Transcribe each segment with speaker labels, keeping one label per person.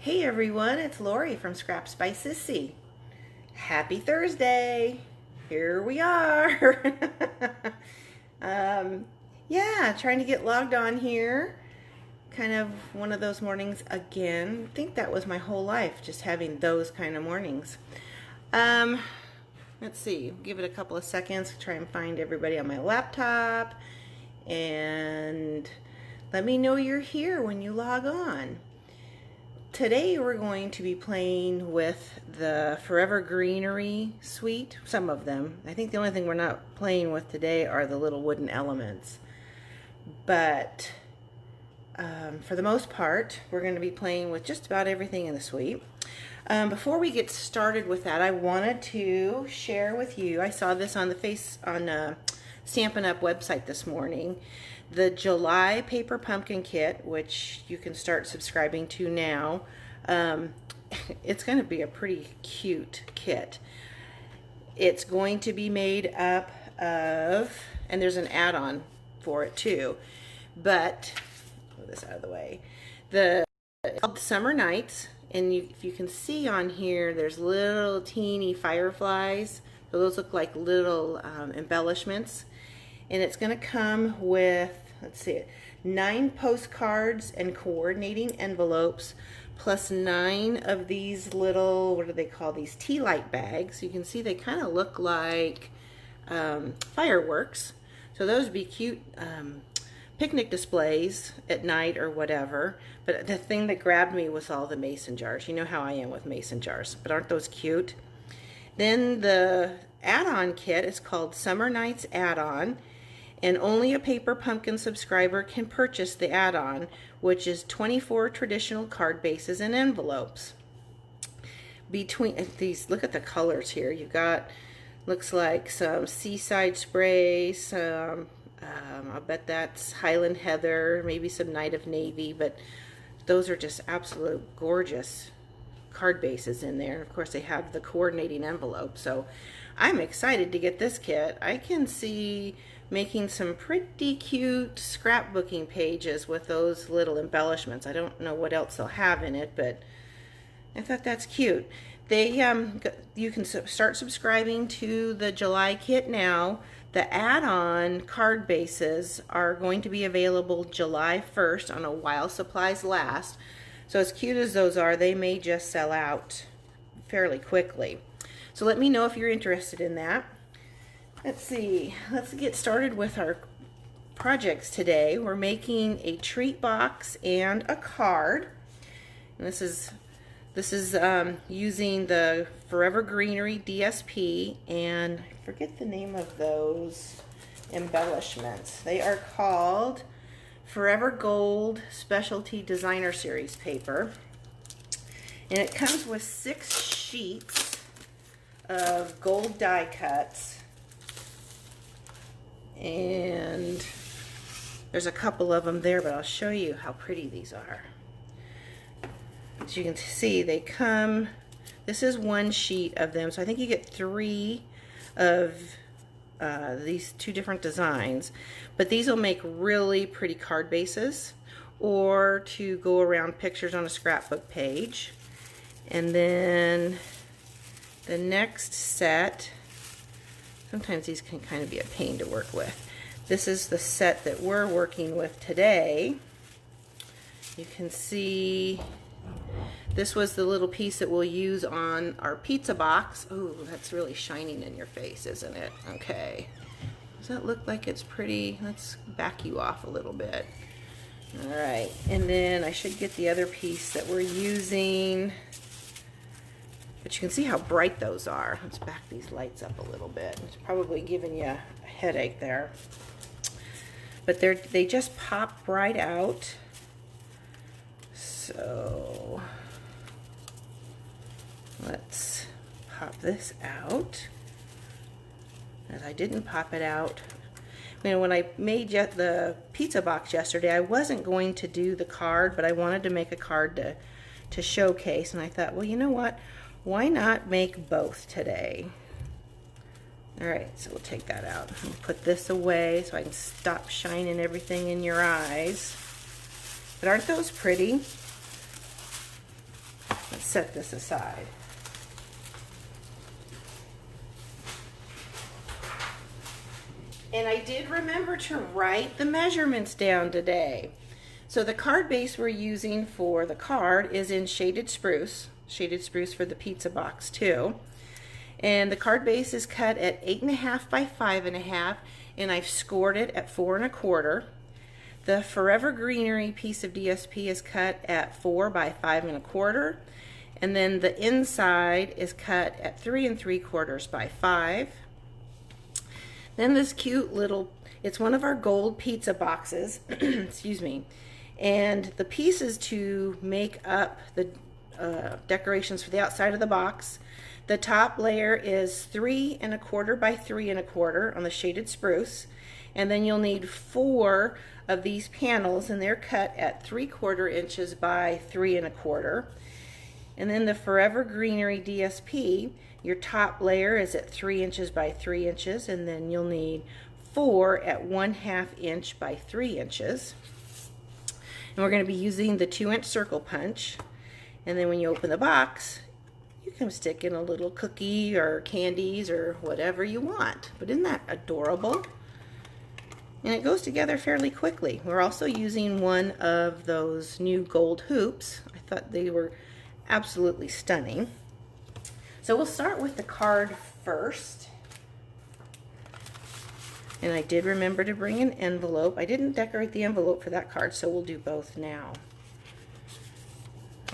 Speaker 1: Hey everyone, it's Lori from Scraps by Sissy. Happy Thursday! Here we are. Yeah, trying to get logged on here. Kind of one of those mornings again. I think that was my whole life, just having those kind of mornings. Let's see, give it a couple of seconds to try and find everybody on my laptop. And let me know you're here when you log on. Today we're going to be playing with the Forever Greenery suite, some of them. I think the only thing we're not playing with today are the little wooden elements. But for the most part, we're going to be playing with just about everything in the suite. Before we get started with that, I wanted to share with you, I saw this on the Stampin' Up! Website this morning, the July Paper Pumpkin Kit, which you can start subscribing to now. It's going to be a pretty cute kit. It's going to be made up of, and there's an add-on for it too, but, move this out of the way, it's called Summer Nights, and if you can see on here, there's little teeny fireflies. So those look like little embellishments. And it's going to come with, let's see, 9 postcards and coordinating envelopes, plus 9 of these little, what do they call these, tea light bags. You can see they kind of look like fireworks. So those would be cute picnic displays at night or whatever. But the thing that grabbed me was all the mason jars. You know how I am with mason jars, but aren't those cute? Then the add-on kit is called Summer Nights Add-on, and only a Paper Pumpkin subscriber can purchase the add-on, which is 24 traditional card bases and envelopes. Between these, look at the colors here. You've got, looks like some seaside spray, some, I'll bet that's Highland Heather, maybe some Night of Navy, but those are just absolute gorgeous card bases in there. Of course, they have the coordinating envelope, so I'm excited to get this kit. I can see making some pretty cute scrapbooking pages with those little embellishments. I don't know what else they'll have in it, but I thought that's cute. They you can start subscribing to the July kit now. The add-on card bases are going to be available July 1st on a while supplies last. So as cute as those are, they may just sell out fairly quickly. So let me know if you're interested in that. Let's see, let's get started with our projects today. We're making a treat box and a card. And this is using the Forever Greenery DSP, and I forget the name of those embellishments. They are called Forever Gold Specialty Designer Series paper, and it comes with 6 sheets of gold die cuts, and there's a couple of them there, but I'll show you how pretty these are. As you can see, they come, this is 1 sheet of them, so I think you get 3 of these 2 different designs, but these will make really pretty card bases or to go around pictures on a scrapbook page. And then the next set, sometimes these can kind of be a pain to work with. This is the set that we're working with today. You can see this was the little piece that we'll use on our pizza box. Ooh, that's really shining in your face, isn't it? Okay. Does that look like it's pretty? Let's back you off a little bit. All right, and then I should get the other piece that we're using. But you can see how bright those are. Let's back these lights up a little bit. It's probably giving you a headache there. But they just pop right out. So let's pop this out. As I didn't pop it out. You know, when I made the pizza box yesterday, I wasn't going to do the card, but I wanted to make a card to showcase, and I thought, well, you know what? Why not make both today? All right, so we'll take that out and put this away so I can stop shining everything in your eyes. But aren't those pretty? set this aside. And I did remember to write the measurements down today. So the card base we're using for the card is in shaded spruce for the pizza box too. And the card base is cut at 8.5 by 5.5, and I've scored it at 4 1/4. The Forever Greenery piece of DSP is cut at 4 by 5 1/4, and then the inside is cut at 3 3/4 by 5. Then this cute little, it's one of our gold pizza boxes, excuse me, and the pieces to make up the decorations for the outside of the box. The top layer is 3 1/4 by 3 1/4 on the shaded spruce, and then you'll need 4 of these panels, and they're cut at 3/4 inches by 3 1/4. And then the Forever Greenery DSP, your top layer is at 3 inches by 3 inches, and then you'll need 4 at 1/2 inch by 3 inches. And we're going to be using the 2-inch circle punch. And then when you open the box, you can stick in a little cookie or candies or whatever you want. But isn't that adorable? And it goes together fairly quickly. We're also using one of those new gold hoops. I thought they were absolutely stunning. So we'll start with the card first. And I did remember to bring an envelope. I didn't decorate the envelope for that card, so we'll do both now.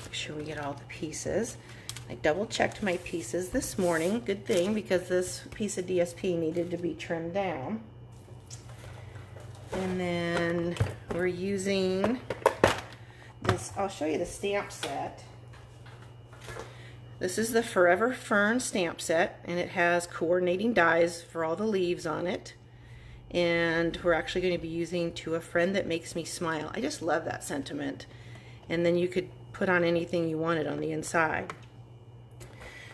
Speaker 1: Make sure we get all the pieces. I double checked my pieces this morning. Good thing, because this piece of DSP needed to be trimmed down. And then we're using this, I'll show you the stamp set. This is the Forever Fern stamp set, and it has coordinating dies for all the leaves on it. And we're actually going to be using To a Friend That Makes Me Smile. I just love that sentiment. And then you could put on anything you wanted on the inside.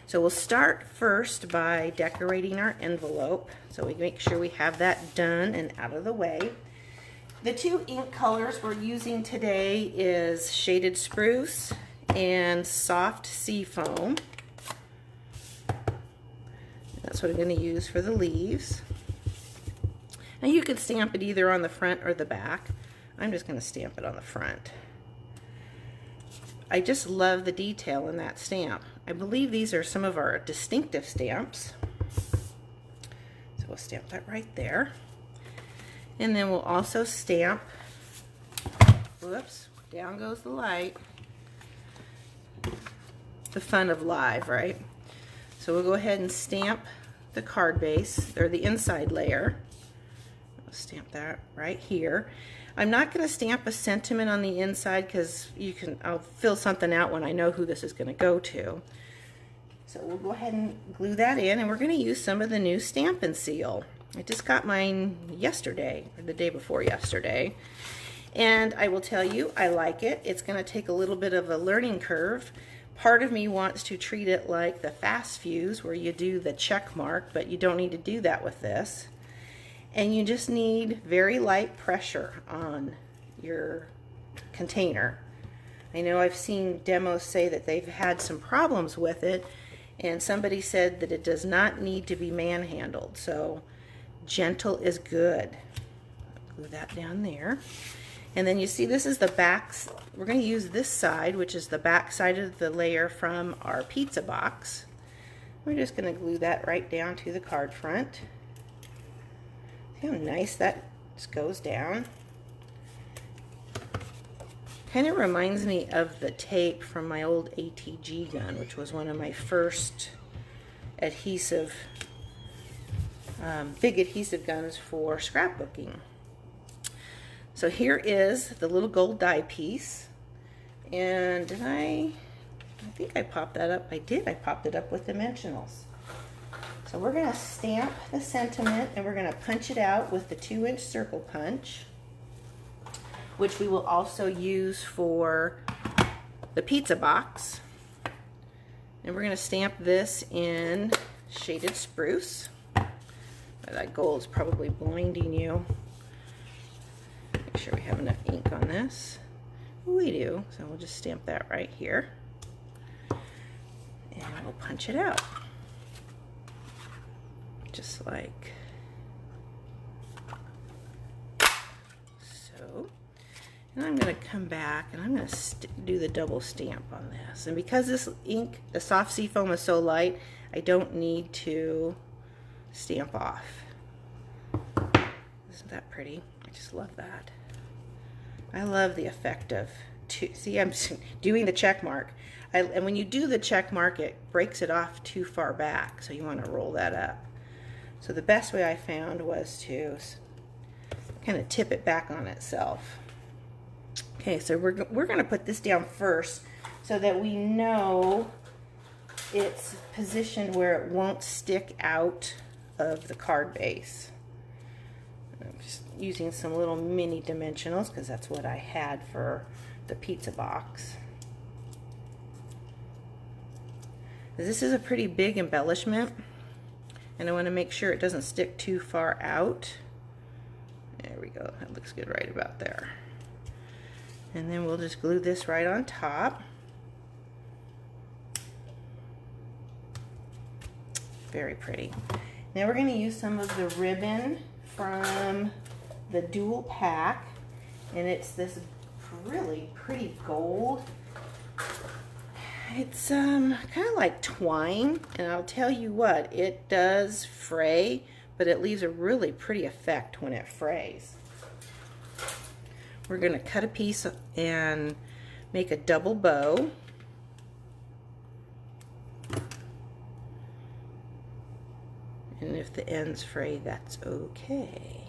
Speaker 1: So we'll start first by decorating our envelope. So we make sure we have that done and out of the way. The 2 ink colors we're using today is Shaded Spruce and Soft Seafoam. That's what I'm going to use for the leaves. Now you could stamp it either on the front or the back. I'm just going to stamp it on the front. I just love the detail in that stamp. I believe these are some of our distinctive stamps. So we'll stamp that right there. And then we'll also stamp, whoops, down goes the light, the fun of live, right? So we'll go ahead and stamp the card base, or the inside layer. I'll stamp that right here. I'm not going to stamp a sentiment on the inside because I'll fill something out when I know who this is going to go to. So we'll go ahead and glue that in, and we're going to use some of the new Stampin' Seal. I just got mine yesterday, or the day before yesterday. And I will tell you, I like it. It's going to take a little bit of a learning curve. Part of me wants to treat it like the Fast Fuse, where you do the check mark, but you don't need to do that with this. And you just need very light pressure on your container. I know I've seen demos say that they've had some problems with it, and somebody said that it does not need to be manhandled. So gentle is good. Glue that down there. And then you see this is the back. We're going to use this side, which is the back side of the layer from our pizza box. We're just going to glue that right down to the card front. See how nice that just goes down. Kind of reminds me of the tape from my old ATG gun, which was one of my first adhesive, big adhesive guns for scrapbooking. So here is the little gold die piece. And did I think I popped that up. I did. I popped it up with dimensionals. So we're going to stamp the sentiment, and we're going to punch it out with the 2-inch circle punch, which we will also use for the pizza box. And we're going to stamp this in Shaded Spruce. That gold's probably blinding you. Make sure we have enough ink on this. We do, so we'll just stamp that right here. And we'll punch it out. Just like so. And I'm going to come back and I'm going to do the double stamp on this. And because this ink, the soft seafoam is so light, I don't need to stamp off. Isn't that pretty? I just love that. I love the effect of, see, I'm doing the check mark. And when you do the check mark, it breaks it off too far back, so you want to roll that up. So the best way I found was to kind of tip it back on itself. Okay, so we're going to put this down first so that we know it's positioned where it won't stick out of the card base. I'm just using some little mini dimensionals because that's what I had for the pizza box. This is a pretty big embellishment, and I want to make sure it doesn't stick too far out. There we go, that looks good right about there. And then we'll just glue this right on top. Very pretty. Now we're going to use some of the ribbon from the dual pack, and it's this really pretty gold. It's kind of like twine, and I'll tell you what, it does fray, but it leaves a really pretty effect when it frays. We're going to cut a piece and make a double bow. And if the ends fray, that's okay.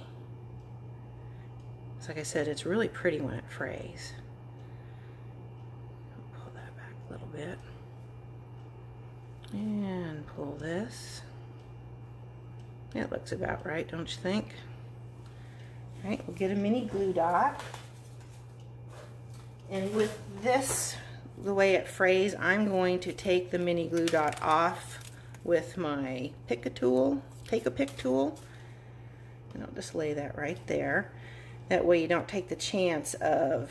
Speaker 1: So like I said, it's really pretty when it frays. Pull that back a little bit. And pull this. That looks about right, don't you think? All right, we'll get a mini glue dot. And with this, the way it frays, I'm going to take the mini glue dot off with my take a pick tool, and I'll just lay that right there. That way you don't take the chance of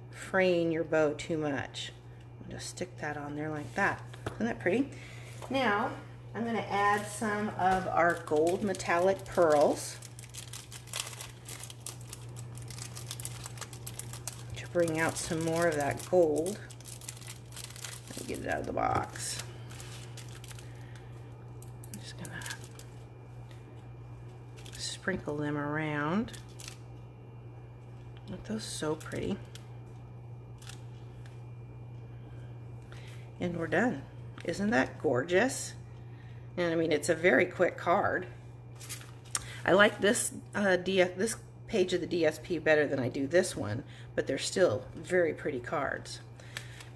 Speaker 1: fraying your bow too much. I'll just stick that on there like that. Isn't that pretty? Now I'm going to add some of our gold metallic pearls to bring out some more of that gold. Let me get it out of the box. Sprinkle them around. Aren't those so pretty? And we're done. Isn't that gorgeous? And I mean, it's a very quick card. I like this this page of the DSP better than I do this one, but they're still very pretty cards.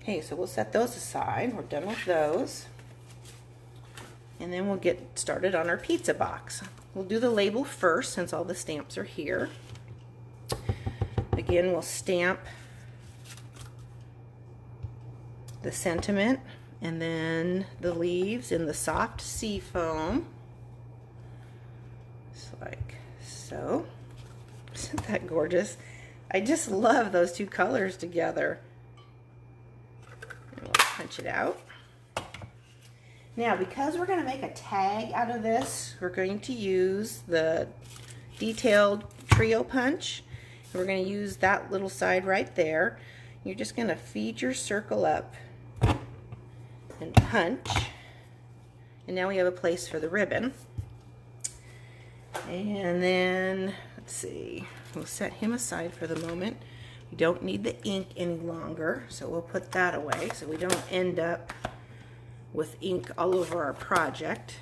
Speaker 1: Okay, so we'll set those aside. We're done with those. And then we'll get started on our pizza box. We'll do the label first since all the stamps are here. Again, we'll stamp the sentiment and then the leaves in the soft sea foam. Just like so. Isn't that gorgeous? I just love those two colors together. And we'll punch it out. Now, because we're going to make a tag out of this, we're going to use the detailed trio punch. And we're going to use that little side right there. You're just going to feed your circle up and punch. And now we have a place for the ribbon. And then, let's see, we'll set him aside for the moment. We don't need the ink any longer, so we'll put that away so we don't end up with ink all over our project.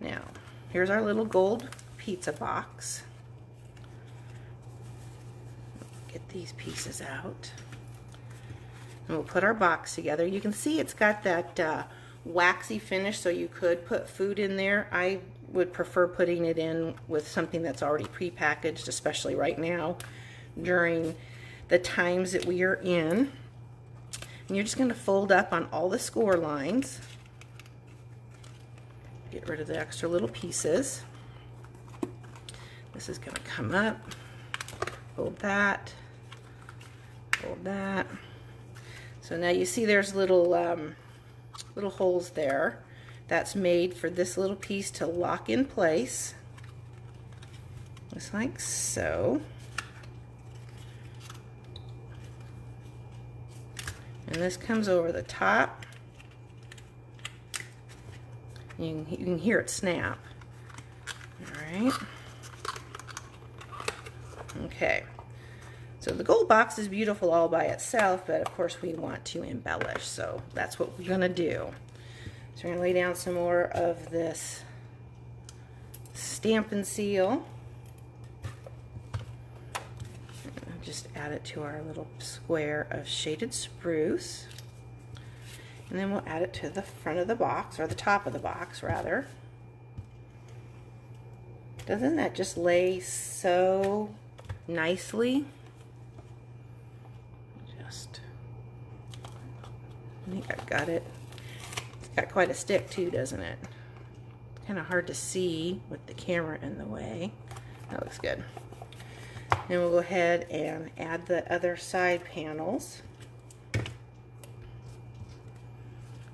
Speaker 1: Now, here's our little gold pizza box. Get these pieces out. And we'll put our box together. You can see it's got that waxy finish, so you could put food in there. I would prefer putting it in with something that's already pre-packaged, especially right now during the times that we are in. And you're just going to fold up on all the score lines. Get rid of the extra little pieces. This is going to come up. Fold that. Fold that. So now you see there's little little holes there. That's made for this little piece to lock in place, just like so. And this comes over the top. You can hear it snap. All right. Okay. So the gold box is beautiful all by itself, but of course we want to embellish, so that's what we're going to do. So we're going to lay down some more of this Stampin' Seal. And just add it to our little square of shaded spruce. And then we'll add it to the front of the box, or the top of the box rather. Doesn't that just lay so nicely? I think I got it. It's got quite a stick too, doesn't it? It's kind of hard to see with the camera in the way. That looks good. Then we'll go ahead and add the other side panels.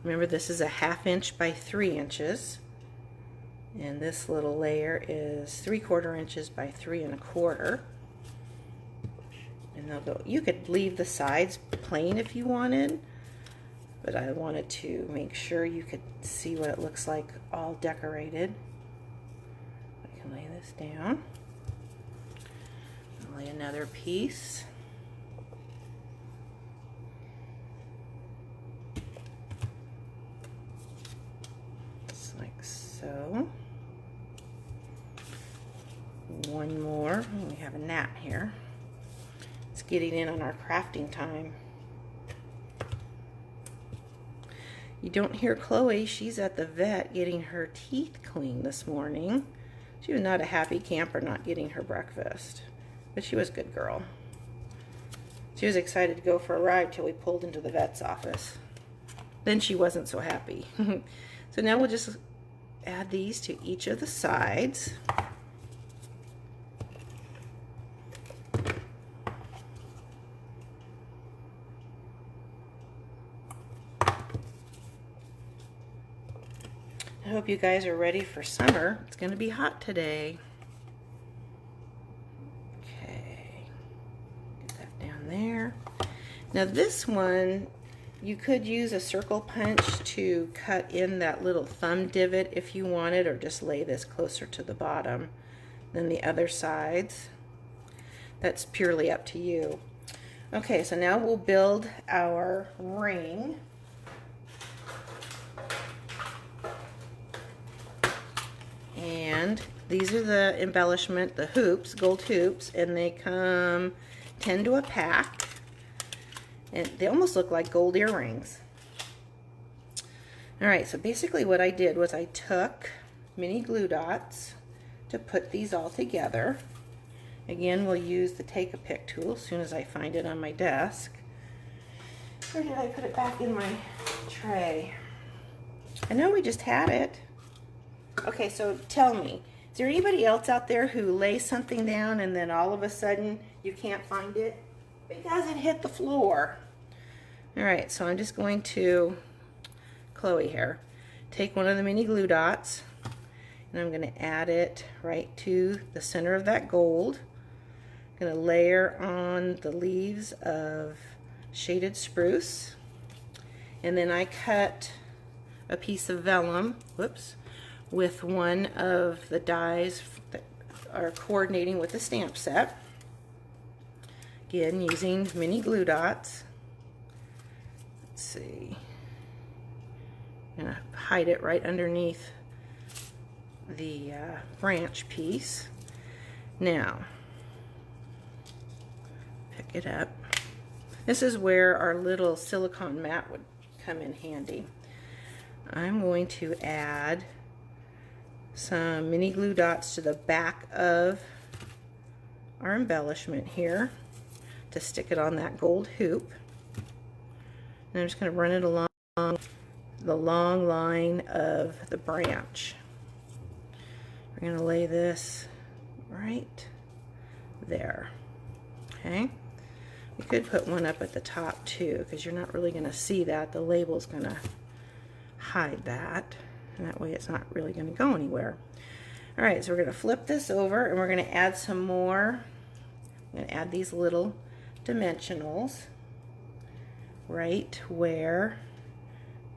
Speaker 1: Remember, this is a 1/2 inch by 3 inches. And this little layer is 3/4 inches by 3 1/4. And they'll go, you could leave the sides plain if you wanted, but I wanted to make sure you could see what it looks like all decorated. I can lay this down. I'll lay another piece. Just like so. One more. We have a gnat here. It's getting in on our crafting time. You don't hear Chloe. She's at the vet getting her teeth cleaned this morning. She was not a happy camper not getting her breakfast, but she was a good girl. She was excited to go for a ride till we pulled into the vet's office. Then she wasn't so happy. So now we'll just add these to each of the sides. I hope you guys are ready for summer. It's going to be hot today. Okay, get that down there. Now this one, you could use a circle punch to cut in that little thumb divot if you wanted, or just lay this closer to the bottom than the other sides. That's purely up to you. Okay, so now we'll build our ring. And these are the embellishment, the hoops, gold hoops, and they come 10 to a pack. And they almost look like gold earrings. Alright, so basically what I did was I took mini glue dots to put these all together. Again, we'll use the Take-A-Pic tool as soon as I find it on my desk. Where did I put it back in my tray? I know we just had it. Okay, so tell me, is there anybody else out there who lays something down and then all of a sudden you can't find it? Because it hit the floor. Alright, so I'm just going to, Chloe here, take one of the mini glue dots and I'm going to add it right to the center of that gold. I'm going to layer on the leaves of shaded spruce, and then I cut a piece of vellum, whoops, with one of the dies that are coordinating with the stamp set. Again, using mini glue dots. Let's see. I'm going to hide it right underneath the branch piece. Now, pick it up. This is where our little silicone mat would come in handy. I'm going to add some mini glue dots to the back of our embellishment here to stick it on that gold hoop. And I'm just going to run it along the long line of the branch. We're going to lay this right there. Okay. You could put one up at the top too, because you're not really going to see that. The label's going to hide that, and that way it's not really going to go anywhere. All right, so we're going to flip this over, and we're going to add some more. I'm going to add these little dimensionals right where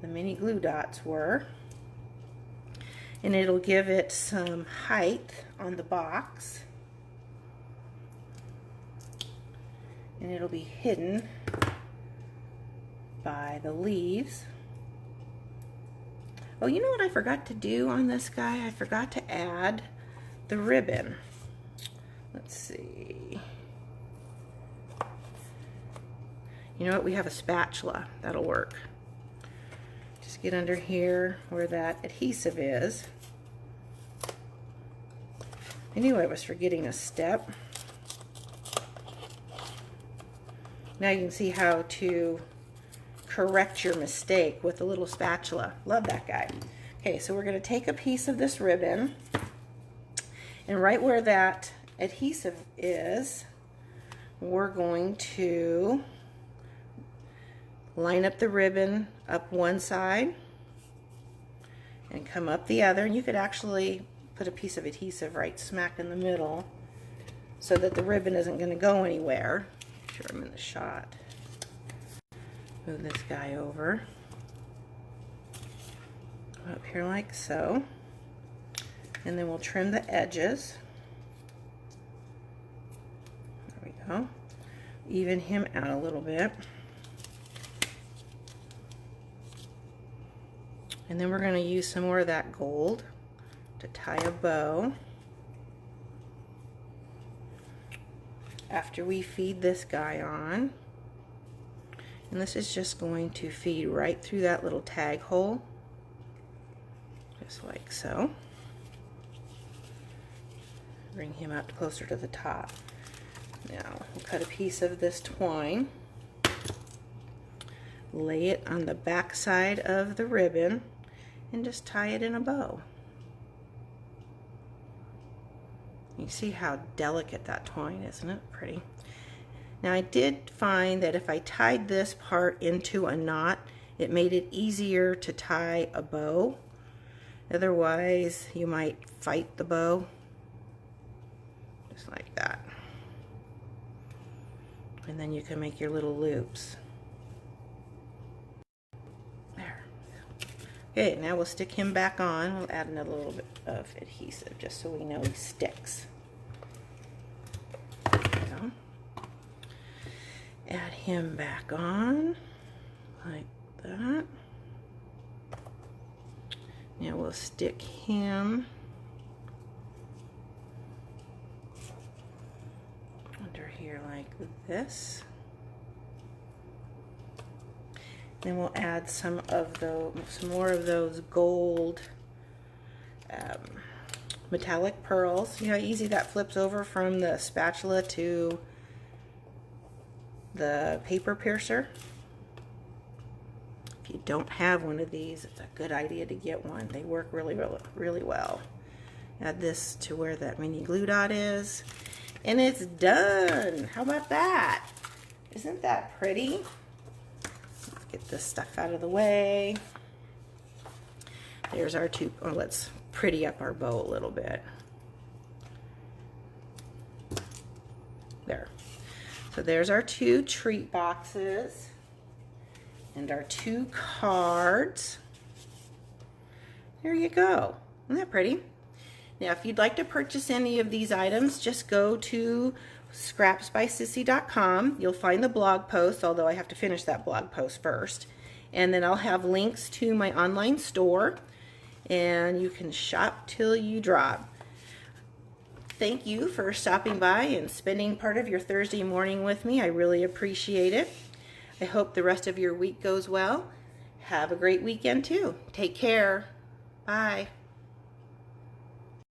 Speaker 1: the mini glue dots were, and it'll give it some height on the box, and it'll be hidden by the leaves. Oh, you know what I forgot to do on this guy? I forgot to add the ribbon. Let's see. You know what? We have a spatula. That'll work. Just get under here where that adhesive is. I knew I was forgetting a step. Now you can see how to correct your mistake with a little spatula. Love that guy. Okay, so we're going to take a piece of this ribbon, and right where that adhesive is, we're going to line up the ribbon up one side and come up the other, and you could actually put a piece of adhesive right smack in the middle so that the ribbon isn't going to go anywhere. Make sure I'm in the shot. Move this guy over up here like so, and then we'll trim the edges. There we go. Even him out a little bit, and then we're going to use some more of that gold to tie a bow after we feed this guy on. And this is just going to feed right through that little tag hole, just like so. Bring him up closer to the top. Now, we'll cut a piece of this twine, lay it on the back side of the ribbon, and just tie it in a bow. You see how delicate that twine is, isn't it pretty? Now I did find that if I tied this part into a knot, it made it easier to tie a bow. Otherwise, you might fight the bow. Just like that. And then you can make your little loops. There. Okay, now we'll stick him back on. We'll add another little bit of adhesive just so we know he sticks. Add him back on like that. Now we'll stick him under here like this. Then we'll add some more of those gold metallic pearls. See how easy that flips over from the spatula to the paper piercer. If you don't have one of these, it's a good idea to get one. They work really well. Add this to where that mini glue dot is, and it's done. How about that? Isn't that pretty? Let's get this stuff out of the way. There's our two. Oh, let's pretty up our bow a little bit. There. So there's our two treat boxes and our two cards. There you go. Isn't that pretty? Now, if you'd like to purchase any of these items, just go to scrapsbysissy.com. You'll find the blog post, although I have to finish that blog post first. And then I'll have links to my online store, and you can shop till you drop. Thank you for stopping by and spending part of your Thursday morning with me. I really appreciate it. I hope the rest of your week goes well. Have a great weekend too. Take care. Bye.